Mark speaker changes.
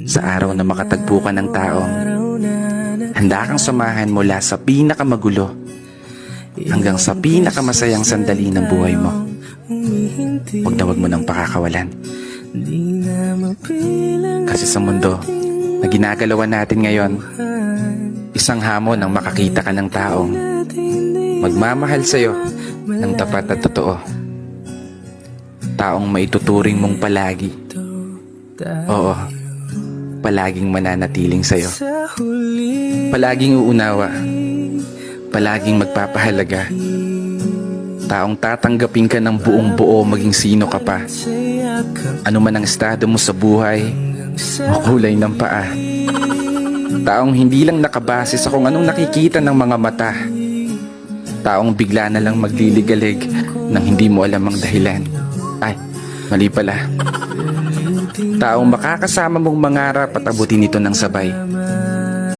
Speaker 1: Sa araw na makatagpo ka ng taong handa kang samahan mula sa pinakamagulo hanggang sa pinakamasayang sandali ng buhay mo. Huwag mo nang pakakawalan. Kasi sa mundo na ginagalawan natin ngayon, isang hamon ang makakita ka ng taong magmamahal sa'yo ng tapat at totoo. Taong maituturing mong palagi. Oo, palaging mananatiling sa'yo. Palaging uunawa. Palaging magpapahalaga. Taong tatanggapin ka ng buong buo maging sino ka pa. Ano man ang estado mo sa buhay o kulay ng paa. Taong hindi lang nakabase sa kung anong nakikita ng mga mata. Taong bigla na lang magliligalig nang hindi mo alam ang dahilan. Ay, mali pala. Taong makakasama mong mangarap at abutin ito ng sabay.